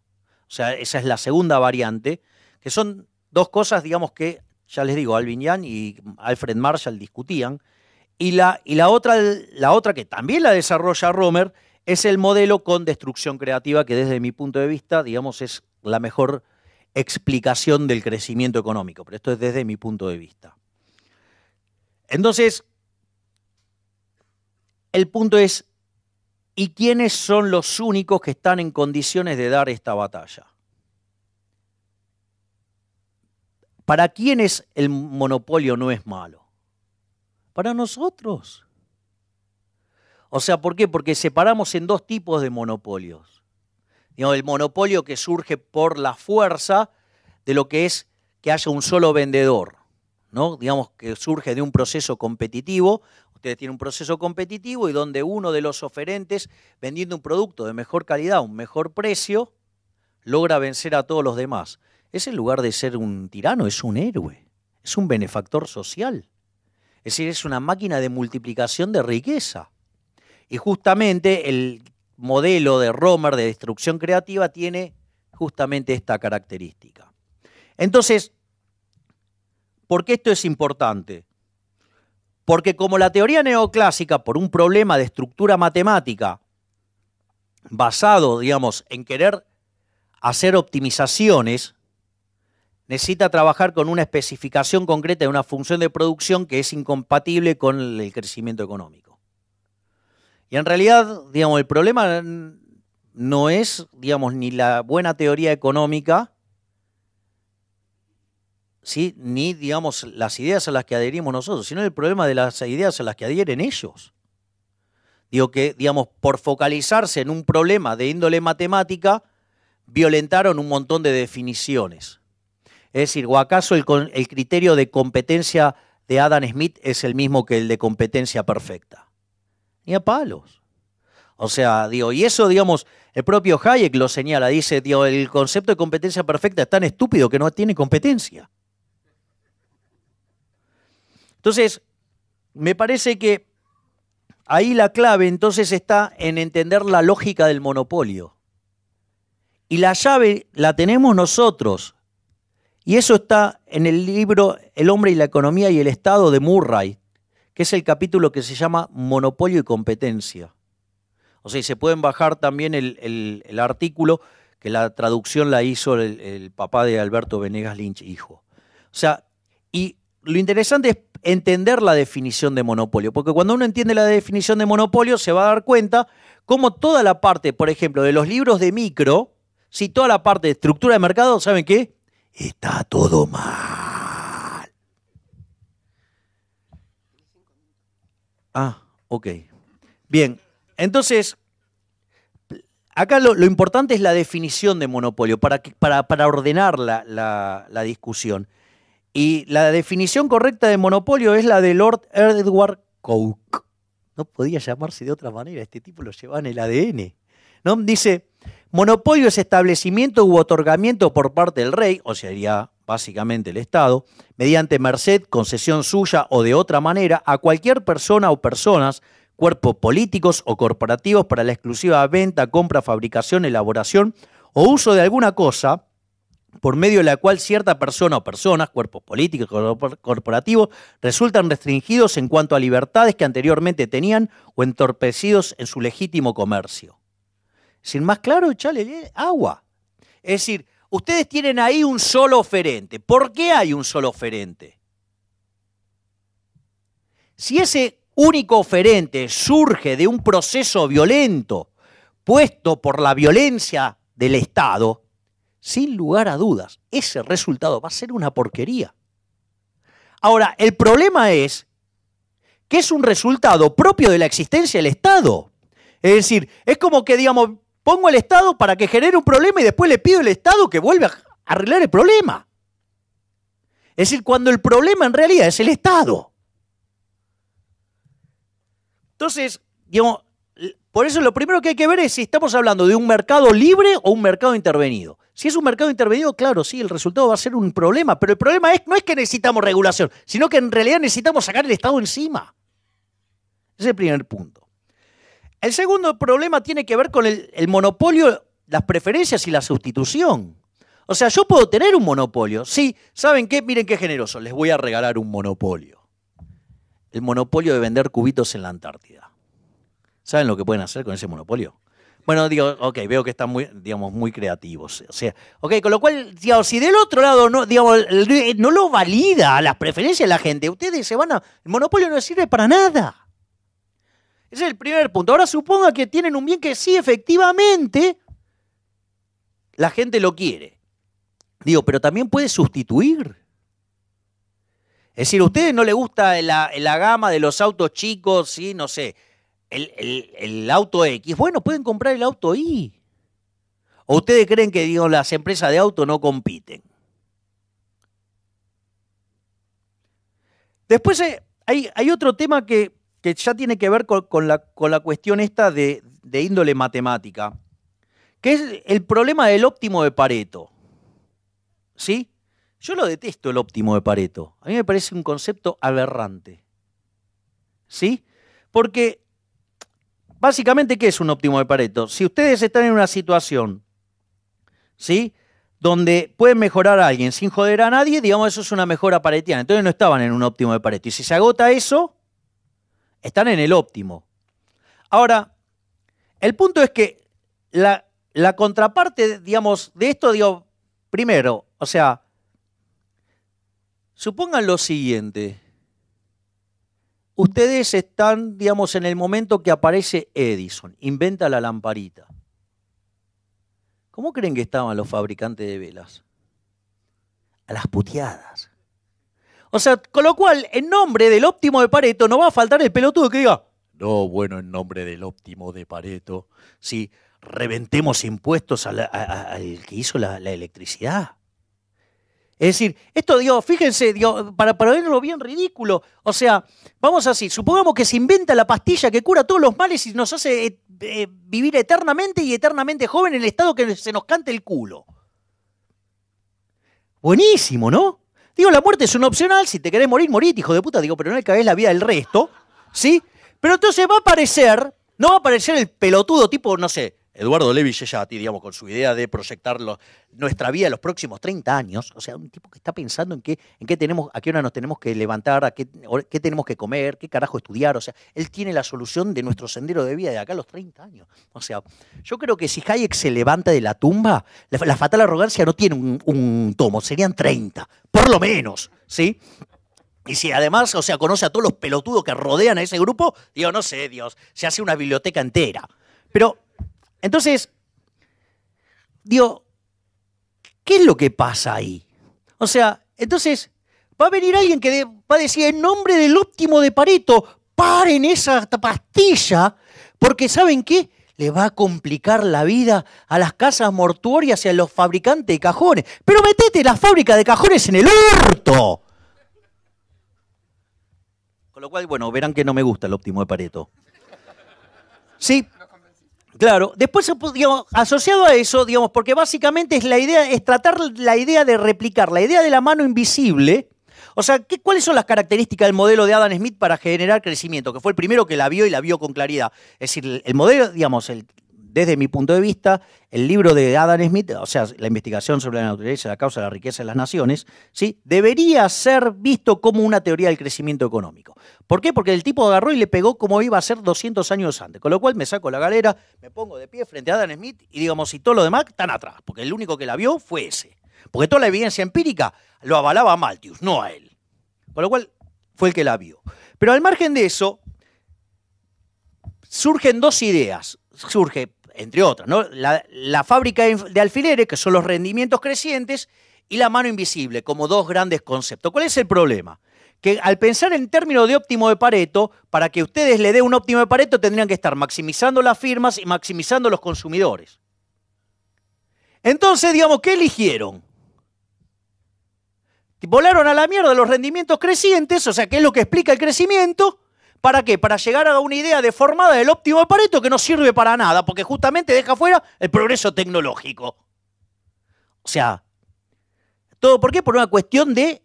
O sea, esa es la segunda variante, que son dos cosas, digamos, que, ya les digo, Alvin Young y Alfred Marshall discutían. Y la otra que también la desarrolla Romer es el modelo con destrucción creativa, que desde mi punto de vista, digamos, es la mejor explicación del crecimiento económico, pero esto es desde mi punto de vista. Entonces, el punto es, ¿y quiénes son los únicos que están en condiciones de dar esta batalla? ¿Para quiénes el monopolio no es malo? Para nosotros. O sea, ¿por qué? Porque separamos en dos tipos de monopolios. Digamos, el monopolio que surge por la fuerza de lo que es que haya un solo vendedor, ¿no? Digamos que surge de un proceso competitivo. Ustedes tienen un proceso competitivo y donde uno de los oferentes, vendiendo un producto de mejor calidad, a un mejor precio, logra vencer a todos los demás. Ese, en lugar de ser un tirano, es un héroe, es un benefactor social. Es decir, es una máquina de multiplicación de riqueza. Y justamente el modelo de Romer de destrucción creativa tiene justamente esta característica. Entonces, ¿por qué esto es importante? Porque como la teoría neoclásica, por un problema de estructura matemática basado, digamos, en querer hacer optimizaciones, necesita trabajar con una especificación concreta de una función de producción que es incompatible con el crecimiento económico. Y en realidad, digamos, el problema no es, digamos, ni la buena teoría económica, ¿sí?, ni, digamos, las ideas a las que adherimos nosotros, sino el problema de las ideas a las que adhieren ellos. Digo que, digamos, por focalizarse en un problema de índole matemática, violentaron un montón de definiciones. Es decir, ¿o acaso el criterio de competencia de Adam Smith es el mismo que el de competencia perfecta? Ni a palos. O sea, digo, y eso, digamos, el propio Hayek lo señala, dice, digo, el concepto de competencia perfecta es tan estúpido que no tiene competencia. Entonces, me parece que ahí la clave entonces está en entender la lógica del monopolio. Y la llave la tenemos nosotros. Y eso está en el libro El hombre y la economía y el Estado de Murray, que es el capítulo que se llama Monopolio y competencia. O sea, y se pueden bajar también el artículo, que la traducción la hizo el papá de Alberto Venegas Lynch, hijo. O sea, y lo interesante es entender la definición de monopolio, porque cuando uno entiende la definición de monopolio se va a dar cuenta cómo toda la parte, por ejemplo, de los libros de micro, si toda la parte de estructura de mercado, ¿saben qué? Está todo mal. Ah, ok. Bien, entonces, acá lo importante es la definición de monopolio, para ordenar la discusión. Y la definición correcta de monopolio es la de Lord Edward Coke. No podía llamarse de otra manera, este tipo lo llevaba en el ADN. ¿No? Dice, monopolio es establecimiento u otorgamiento por parte del rey, o sería básicamente el Estado, mediante merced, concesión suya o de otra manera, a cualquier persona o personas, cuerpos políticos o corporativos para la exclusiva venta, compra, fabricación, elaboración o uso de alguna cosa, por medio de la cual cierta persona o personas, cuerpos políticos o corporativos, resultan restringidos en cuanto a libertades que anteriormente tenían o entorpecidos en su legítimo comercio. Sin más claro, echale agua. Es decir, ustedes tienen ahí un solo oferente. ¿Por qué hay un solo oferente? Si ese único oferente surge de un proceso violento puesto por la violencia del Estado, sin lugar a dudas, ese resultado va a ser una porquería. Ahora, el problema es que es un resultado propio de la existencia del Estado. Es decir, es como que, digamos, pongo al Estado para que genere un problema y después le pido al Estado que vuelva a arreglar el problema. Es decir, cuando el problema en realidad es el Estado. Entonces, digamos, por eso lo primero que hay que ver es si estamos hablando de un mercado libre o un mercado intervenido. Si es un mercado intervenido, claro, sí, el resultado va a ser un problema, pero el problema no es que necesitamos regulación, sino que en realidad necesitamos sacar el Estado encima. Ese es el primer punto. El segundo problema tiene que ver con el monopolio, las preferencias y la sustitución. O sea, yo puedo tener un monopolio. Sí, ¿saben qué? Miren qué generoso, les voy a regalar un monopolio. El monopolio de vender cubitos en la Antártida. ¿Saben lo que pueden hacer con ese monopolio? Bueno, digo, ok, veo que están muy, digamos, muy creativos. O sea, ok, con lo cual, digamos, si del otro lado no, digamos, no lo valida las preferencias de la gente, ustedes se van a... El monopolio no sirve para nada. Ese es el primer punto. Ahora suponga que tienen un bien que sí, efectivamente, la gente lo quiere. Digo, pero también puede sustituir. Es decir, a ustedes no les gusta la gama de los autos chicos, ¿sí? No sé, el auto X. Bueno, pueden comprar el auto Y. ¿O ustedes creen que, digo, las empresas de auto no compiten? Después hay otro tema que ya tiene que ver con la cuestión esta de índole matemática, que es el problema del óptimo de Pareto. ¿Sí? Yo lo detesto, el óptimo de Pareto. A mí me parece un concepto aberrante. ¿Sí? Porque, básicamente, ¿qué es un óptimo de Pareto? Si ustedes están en una situación, ¿sí?, donde pueden mejorar a alguien sin joder a nadie, digamos, eso es una mejora paretiana. Entonces no estaban en un óptimo de Pareto. Y si se agota eso, están en el óptimo. Ahora, el punto es que la contraparte, digamos, de esto, digo, primero, o sea, supongan lo siguiente. Ustedes están, digamos, en el momento que aparece Edison, inventa la lamparita. ¿Cómo creen que estaban los fabricantes de velas? A las puteadas. O sea, con lo cual, en nombre del óptimo de Pareto, no va a faltar el pelotudo que diga, no, bueno, en nombre del óptimo de Pareto, si reventemos impuestos al que hizo la electricidad. Es decir, esto, digo, fíjense, digo, para verlo bien ridículo, o sea, vamos así, supongamos que se inventa la pastilla que cura todos los males y nos hace vivir eternamente y eternamente joven en el estado que se nos cante el culo. Buenísimo, ¿no? Digo, la muerte es un opcional, si te querés morir, morite, hijo de puta, digo, pero no le cagués la vida del resto, ¿sí? Pero entonces no va a aparecer el pelotudo tipo, no sé, Eduardo Levi Yeyati, digamos, con su idea de proyectar nuestra vida en los próximos 30 años. O sea, un tipo que está pensando en qué tenemos, a qué hora nos tenemos que levantar, qué tenemos que comer, qué carajo estudiar. O sea, él tiene la solución de nuestro sendero de vida de acá a los 30 años. O sea, yo creo que si Hayek se levanta de la tumba, la fatal arrogancia no tiene un tomo, serían 30, por lo menos, ¿sí? Y si además, o sea, conoce a todos los pelotudos que rodean a ese grupo, digo, no sé, Dios, se hace una biblioteca entera. Pero, entonces, digo, ¿qué es lo que pasa ahí? O sea, entonces, va a venir alguien que va a decir, en nombre del óptimo de Pareto, paren esa pastilla, porque ¿saben qué? Le va a complicar la vida a las casas mortuorias y a los fabricantes de cajones. Pero metete la fábrica de cajones en el orto. Con lo cual, bueno, verán que no me gusta el óptimo de Pareto. Sí, claro. Después, digamos, asociado a eso, digamos, porque básicamente es tratar la idea de replicar, la idea de la mano invisible. O sea, ¿cuáles son las características del modelo de Adam Smith para generar crecimiento? Que fue el primero que la vio y la vio con claridad. Es decir, el modelo, digamos, desde mi punto de vista, el libro de Adam Smith, o sea, la investigación sobre la naturaleza, la causa de la riqueza de las naciones, ¿sí? Debería ser visto como una teoría del crecimiento económico. ¿Por qué? Porque el tipo agarró y le pegó como iba a ser 200 años antes. Con lo cual me saco la galera, me pongo de pie frente a Adam Smith y digamos, y todo lo demás están atrás. Porque el único que la vio fue ese. Porque toda la evidencia empírica lo avalaba a Malthus, no a él. Con lo cual fue el que la vio. Pero al margen de eso, surgen dos ideas. Surge, entre otras, ¿no? La fábrica de alfileres, que son los rendimientos crecientes, y la mano invisible, como dos grandes conceptos. ¿Cuál es el problema? Que al pensar en términos de óptimo de Pareto, para que ustedes le den un óptimo de Pareto tendrían que estar maximizando las firmas y maximizando los consumidores. Entonces, digamos, ¿qué eligieron? Volaron a la mierda los rendimientos crecientes, o sea, ¿qué es lo que explica el crecimiento? ¿Para qué? Para llegar a una idea deformada del óptimo de Pareto que no sirve para nada, porque justamente deja fuera el progreso tecnológico. O sea, ¿todo por qué? Por una cuestión de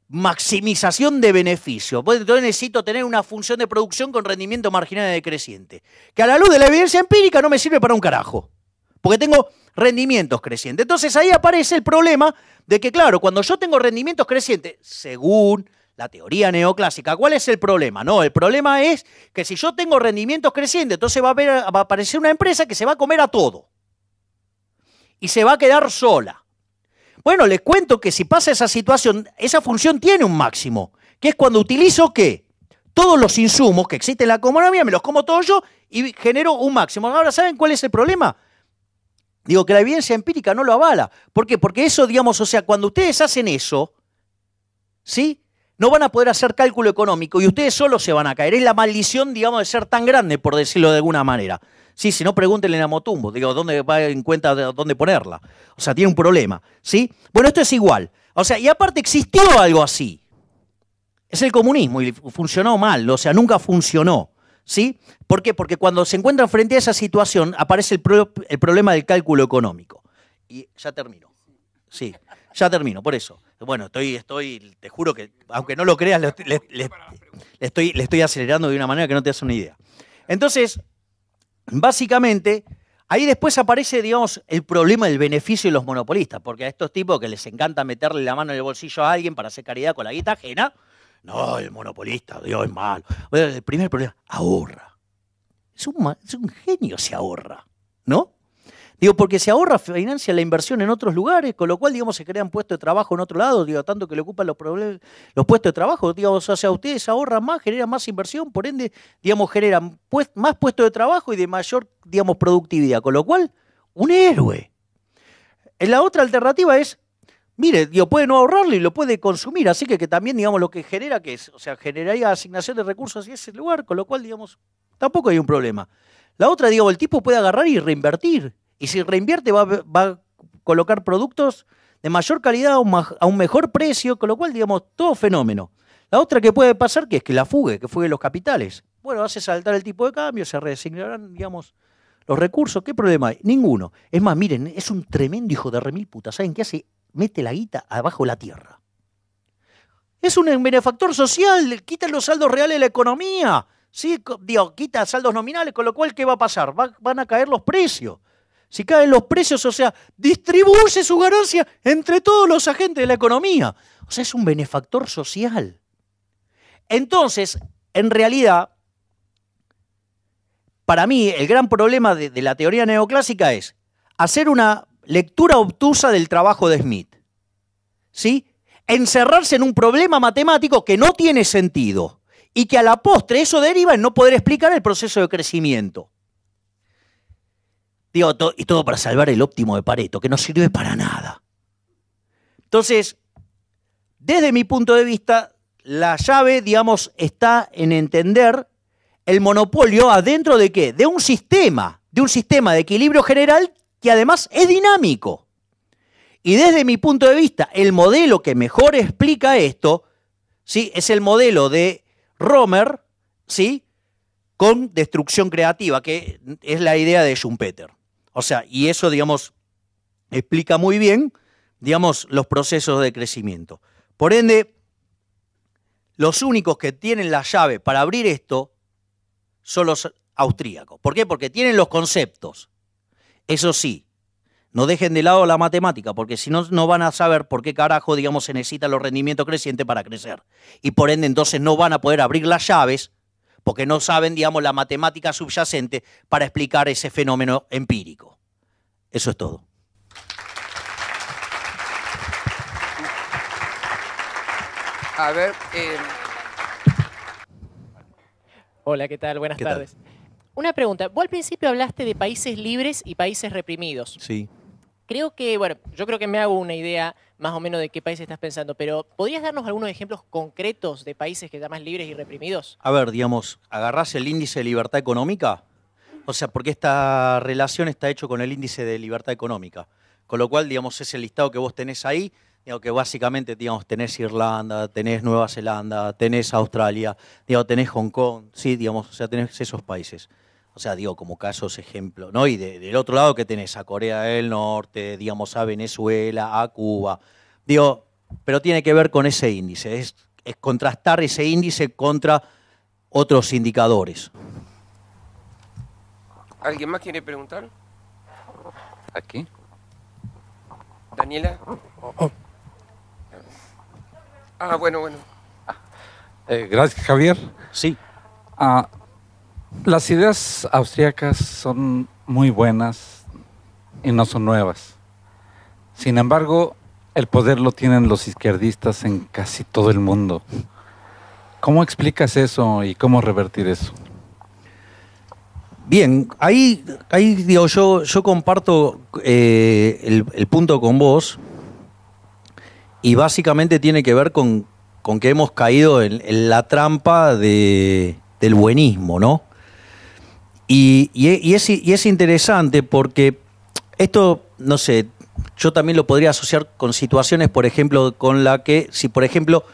maximización de beneficio. Entonces necesito tener una función de producción con rendimiento marginal decreciente, que a la luz de la evidencia empírica no me sirve para un carajo, porque tengo rendimientos crecientes. Entonces ahí aparece el problema de que, claro, cuando yo tengo rendimientos crecientes, según la teoría neoclásica, ¿cuál es el problema? No, el problema es que si yo tengo rendimientos crecientes, entonces va a aparecer una empresa que se va a comer a todo y se va a quedar sola. Bueno, les cuento que si pasa esa situación, esa función tiene un máximo, que es cuando utilizo, ¿qué? Todos los insumos que existen en la economía, me los como todos yo y genero un máximo. Ahora, ¿saben cuál es el problema? Digo que la evidencia empírica no lo avala. ¿Por qué? Porque eso, digamos, o sea, cuando ustedes hacen eso, ¿sí? No van a poder hacer cálculo económico y ustedes solos se van a caer. Es la maldición, digamos, de ser tan grande, por decirlo de alguna manera. Sí, si no, pregúntenle a Motumbo, digo, ¿dónde va en cuenta de dónde ponerla? O sea, tiene un problema, ¿sí? Bueno, esto es igual. O sea, y aparte existió algo así. Es el comunismo y funcionó mal, o sea, nunca funcionó, ¿sí? ¿Por qué? Porque cuando se encuentran frente a esa situación aparece el problema del cálculo económico. Y ya termino. Sí, ya termino, por eso. Bueno, te juro que, aunque no lo creas, le estoy acelerando de una manera que no te das una idea. Entonces, básicamente, ahí después aparece, digamos, el problema del beneficio de los monopolistas, porque a estos tipos que les encanta meterle la mano en el bolsillo a alguien para hacer caridad con la guita ajena, no, el monopolista, Dios, es malo. El primer problema, ahorra. Es un genio si ahorra, ¿no? Digo, porque se ahorra, financia la inversión en otros lugares, con lo cual, digamos, se crean puestos de trabajo en otro lado, digo, tanto que le ocupan los puestos de trabajo, digamos, o sea, ustedes ahorran más, generan más inversión, por ende, digamos, generan más puestos de trabajo y de mayor, digamos, productividad, con lo cual, un héroe. La otra alternativa es, mire, digo, puede no ahorrarlo y lo puede consumir, así que también, digamos, lo que genera, que es, o sea, generaría asignación de recursos hacia ese lugar, con lo cual, digamos, tampoco hay un problema. La otra, digo, el tipo puede agarrar y reinvertir. Y si reinvierte va a colocar productos de mayor calidad a un mejor precio, con lo cual, digamos, todo fenómeno. La otra que puede pasar, que es que la fugue los capitales. Bueno, hace saltar el tipo de cambio, se reasignarán, digamos, los recursos. ¿Qué problema hay? Ninguno. Es más, miren, es un tremendo hijo de remil puta. ¿Saben qué hace? Mete la guita abajo de la tierra. Es un benefactor social, quita los saldos reales de la economía. ¿sí? Digo, quita saldos nominales, con lo cual, ¿qué va a pasar? Van a caer los precios. Si caen los precios, o sea, distribuye su ganancia entre todos los agentes de la economía. O sea, es un benefactor social. Entonces, en realidad, para mí, el gran problema de la teoría neoclásica es hacer una lectura obtusa del trabajo de Smith, ¿sí? Encerrarse en un problema matemático que no tiene sentido y que a la postre eso deriva en no poder explicar el proceso de crecimiento. Digo, y todo para salvar el óptimo de Pareto, que no sirve para nada. Entonces, desde mi punto de vista, la llave, digamos, está en entender el monopolio adentro de ¿qué? De un sistema de equilibrio general que además es dinámico. Y desde mi punto de vista, el modelo que mejor explica esto, ¿sí? Es el modelo de Romer, ¿sí? Con destrucción creativa, que es la idea de Schumpeter. O sea, y eso, digamos, explica muy bien, digamos, los procesos de crecimiento. Por ende, los únicos que tienen la llave para abrir esto son los austríacos. ¿Por qué? Porque tienen los conceptos. Eso sí, no dejen de lado la matemática, porque si no, no van a saber por qué carajo, digamos, se necesitan los rendimientos crecientes para crecer. Y por ende, entonces no van a poder abrir las llaves, porque no saben, digamos, la matemática subyacente para explicar ese fenómeno empírico. Eso es todo. A ver, Hola, ¿qué tal? Buenas ¿Qué tal? tardes. Una pregunta. Vos al principio hablaste de países libres y países reprimidos. Sí. Creo que, bueno, yo creo que me hago una idea más o menos de qué país estás pensando, pero ¿podrías darnos algunos ejemplos concretos de países que llamas libres y reprimidos? A ver, digamos, agarrás el índice de libertad económica, o sea, porque esta relación está hecho con el índice de libertad económica, con lo cual, digamos, ese listado que vos tenés ahí, digo, que básicamente, digamos, tenés Irlanda, tenés Nueva Zelanda, tenés Australia, digo, tenés Hong Kong, sí, digamos, o sea, tenés esos países. O sea, digo, como casos ejemplo, ¿no? Y del otro lado que tenés a Corea del Norte, digamos, a Venezuela, a Cuba. Digo, pero tiene que ver con ese índice, es contrastar ese índice contra otros indicadores. ¿alguien más quiere preguntar? Aquí. ¿Daniela? Ah, bueno. Gracias, Javier. Sí. Las ideas austríacas son muy buenas y no son nuevas. Sin embargo, el poder lo tienen los izquierdistas en casi todo el mundo. ¿Cómo explicas eso y cómo revertir eso? Bien, ahí digo, yo comparto el punto con vos y básicamente tiene que ver con que hemos caído en la trampa del buenismo, ¿no? Y es interesante porque esto, no sé, yo también lo podría asociar con situaciones, por ejemplo, con la que, si por ejemplo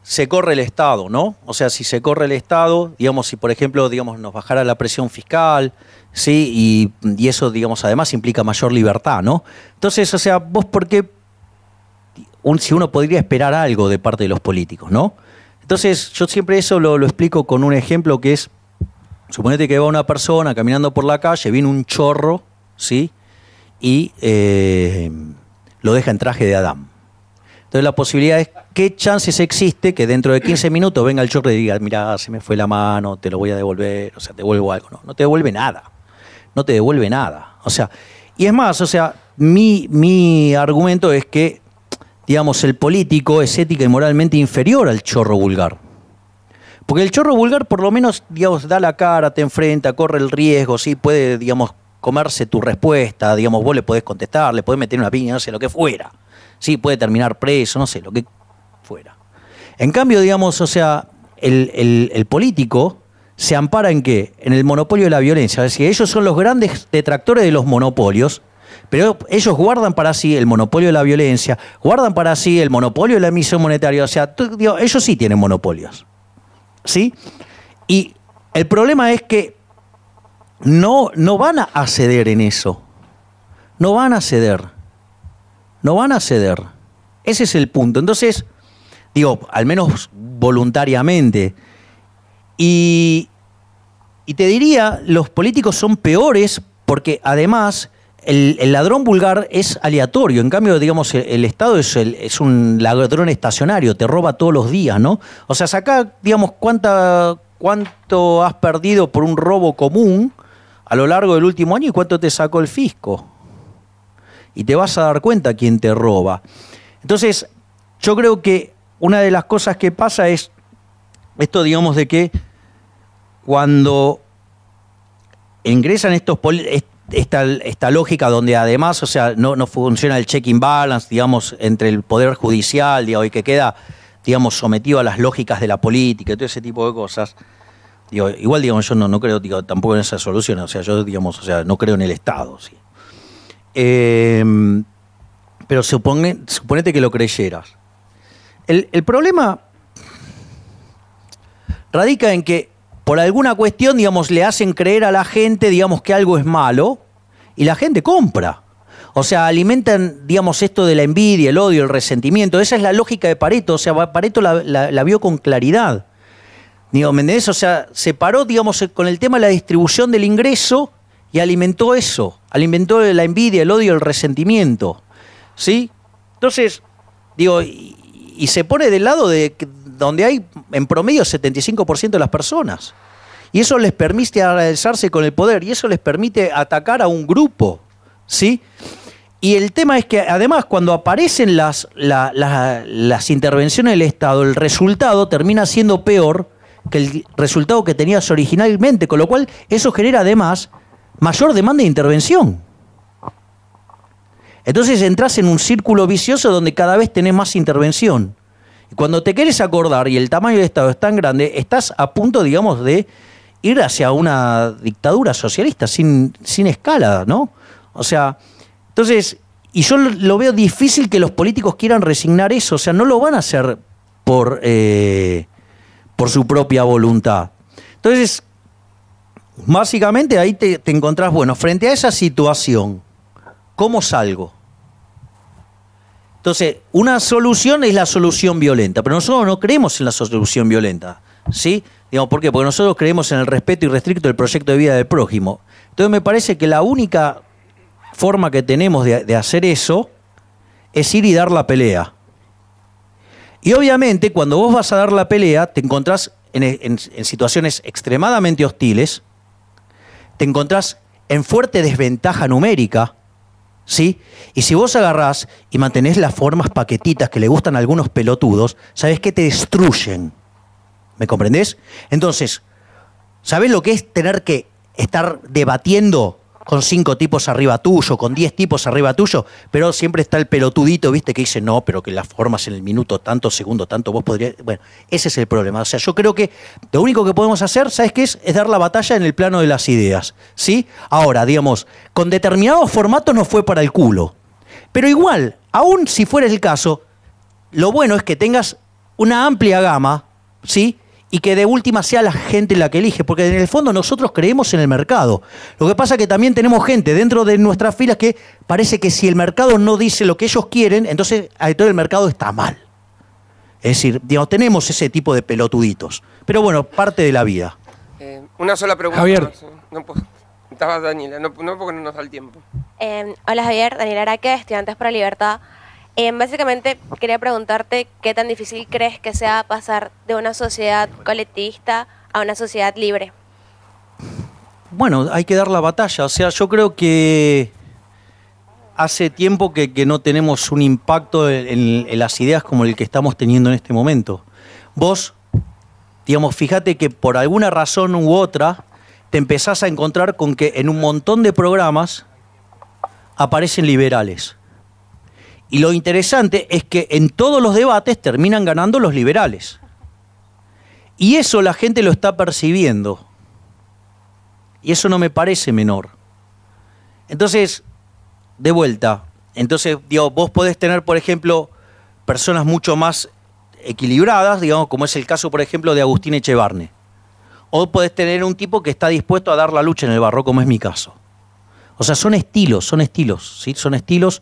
se corre el Estado, ¿no? O sea, si se corre el Estado, digamos, si por ejemplo, digamos, nos bajara la presión fiscal, ¿sí? Y eso, digamos, además implica mayor libertad, ¿no? Entonces, o sea, vos, ¿por qué? Si uno podría esperar algo de parte de los políticos, ¿no? Entonces, yo siempre eso lo explico con un ejemplo que es, suponete que va una persona caminando por la calle, viene un chorro, ¿sí? Y lo deja en traje de Adán. Entonces la posibilidad es, ¿qué chances existe que dentro de 15 minutos venga el chorro y diga, mira, se me fue la mano, te lo voy a devolver, o sea, te devuelvo algo? No te devuelve nada, no te devuelve nada. O sea, y es más, o sea, mi argumento es que, digamos, el político es ética y moralmente inferior al chorro vulgar. Porque el chorro vulgar por lo menos, digamos, da la cara, te enfrenta, corre el riesgo, ¿sí? Puede, digamos, comerse tu respuesta, digamos, vos le podés contestar, le podés meter una piña, no sé, lo que fuera. Sí, puede terminar preso, no sé, lo que fuera. En cambio, digamos, o sea, el político se ampara ¿en qué? En el monopolio de la violencia. Es decir, ellos son los grandes detractores de los monopolios, pero ellos guardan para sí el monopolio de la violencia, guardan para sí el monopolio de la emisión monetaria. O sea, digo, ellos sí tienen monopolios. ¿Sí? Y el problema es que no van a ceder en eso. No van a ceder. No van a ceder. Ese es el punto. Entonces, digo, al menos voluntariamente. Y Y te diría, los políticos son peores porque además el ladrón vulgar es aleatorio. En cambio, digamos, el Estado es un ladrón estacionario, te roba todos los días, ¿no? O sea, sacá, digamos, cuánto has perdido por un robo común a lo largo del último año y cuánto te sacó el fisco. Y te vas a dar cuenta quién te roba. Entonces, yo creo que una de las cosas que pasa es esto, digamos, de que cuando ingresan esta lógica donde además, o sea, no funciona el check and balance, digamos, entre el poder judicial, digamos, y que queda, digamos, sometido a las lógicas de la política y todo ese tipo de cosas. Digo, igual, digamos, yo no creo, digo, tampoco en esa solución, o sea, yo, digamos, o sea, no creo en el Estado, sí. Pero suponete que lo creyeras. El problema radica en que por alguna cuestión, digamos, le hacen creer a la gente, digamos, que algo es malo y la gente compra. O sea, alimentan, digamos, esto de la envidia, el odio, el resentimiento. Esa es la lógica de Pareto. O sea, Pareto la vio con claridad. Digo, ¿me entendés? O sea, se paró, digamos, con el tema de la distribución del ingreso y alimentó eso. Alimentó la envidia, el odio, el resentimiento. ¿Sí? Entonces, digo, y se pone del lado de donde hay en promedio 75% de las personas. Y eso les permite alzarse con el poder y eso les permite atacar a un grupo, ¿sí? Y el tema es que además cuando aparecen las intervenciones del Estado, el resultado termina siendo peor que el resultado que tenías originalmente, con lo cual eso genera además mayor demanda de intervención. Entonces entras en un círculo vicioso donde cada vez tenés más intervención. Y cuando te querés acordar y el tamaño del Estado es tan grande, estás a punto, digamos, de ir hacia una dictadura socialista sin escala, ¿no? O sea, entonces, y yo lo veo difícil que los políticos quieran resignar eso, o sea, no lo van a hacer por su propia voluntad. Entonces, básicamente ahí te encontrás, bueno, frente a esa situación, ¿cómo salgo? Entonces, una solución es la solución violenta, pero nosotros no creemos en la solución violenta, ¿sí? Digamos, ¿por qué? Porque nosotros creemos en el respeto irrestricto del proyecto de vida del prójimo. Entonces me parece que la única forma que tenemos de hacer eso es ir y dar la pelea. Y obviamente, cuando vos vas a dar la pelea, te encontrás en situaciones extremadamente hostiles, te encontrás en fuerte desventaja numérica, ¿sí? Y si vos agarrás y mantenés las formas paquetitas que le gustan a algunos pelotudos, ¿sabés qué? Te destruyen. ¿Me comprendés? Entonces, ¿sabés lo que es tener que estar debatiendo con 5 tipos arriba tuyo, con 10 tipos arriba tuyo? Pero siempre está el pelotudito, ¿viste? Que dice, no, pero que las formas en el minuto tanto, segundo tanto, vos podrías... Bueno, ese es el problema. O sea, yo creo que lo único que podemos hacer, ¿sabes qué es? Es dar la batalla en el plano de las ideas, ¿sí? Ahora, digamos, con determinados formatos nos fue para el culo. Pero igual, aún si fuera el caso, lo bueno es que tengas una amplia gama, ¿sí? Y que de última sea la gente la que elige, porque en el fondo nosotros creemos en el mercado. Lo que pasa es que también tenemos gente dentro de nuestras filas que parece que si el mercado no dice lo que ellos quieren, entonces todo el mercado está mal. Es decir, digamos, tenemos ese tipo de pelotuditos. Pero bueno, parte de la vida. Una sola pregunta. Javier. No puedo. Estaba Daniela, no porque no nos da el tiempo. Hola Javier, Daniela Araque, Estudiantes por la Libertad. Básicamente quería preguntarte qué tan difícil crees que sea pasar de una sociedad colectivista a una sociedad libre. Bueno, hay que dar la batalla. O sea, yo creo que hace tiempo que no tenemos un impacto en las ideas como el que estamos teniendo en este momento. Vos, digamos, fíjate que por alguna razón u otra te empezás a encontrar con que en un montón de programas aparecen liberales. Y lo interesante es que en todos los debates terminan ganando los liberales. Y eso la gente lo está percibiendo. Y eso no me parece menor. Entonces, de vuelta, digo, vos podés tener, por ejemplo, personas mucho más equilibradas, digamos, como es el caso, por ejemplo, de Agustín Echevarne. O podés tener un tipo que está dispuesto a dar la lucha en el barro, como es mi caso. O sea, son estilos, ¿sí? Son estilos,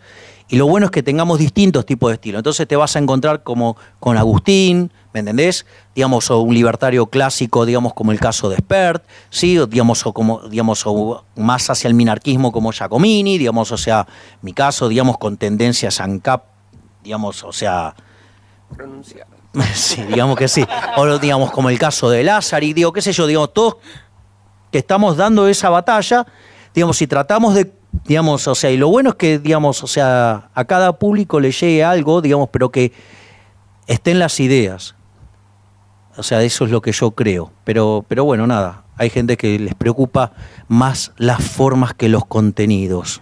y lo bueno es que tengamos distintos tipos de estilos. Entonces te vas a encontrar como con Agustín, ¿me entendés? Digamos, o un libertario clásico, digamos, como el caso de Spert, ¿sí? O, digamos, o más hacia el minarquismo como Giacomini, digamos, o sea, mi caso, digamos, con tendencias ANCAP, digamos, o sea... Pronunciado. Sí, digamos que sí. O digamos, como el caso de Lázari, digo, qué sé yo, digamos, todos que estamos dando esa batalla, digamos, si tratamos de, digamos, o sea, y lo bueno es que, digamos, o sea, a cada público le llegue algo, digamos, pero que estén las ideas. O sea, eso es lo que yo creo. Pero bueno, nada, hay gente que les preocupa más las formas que los contenidos.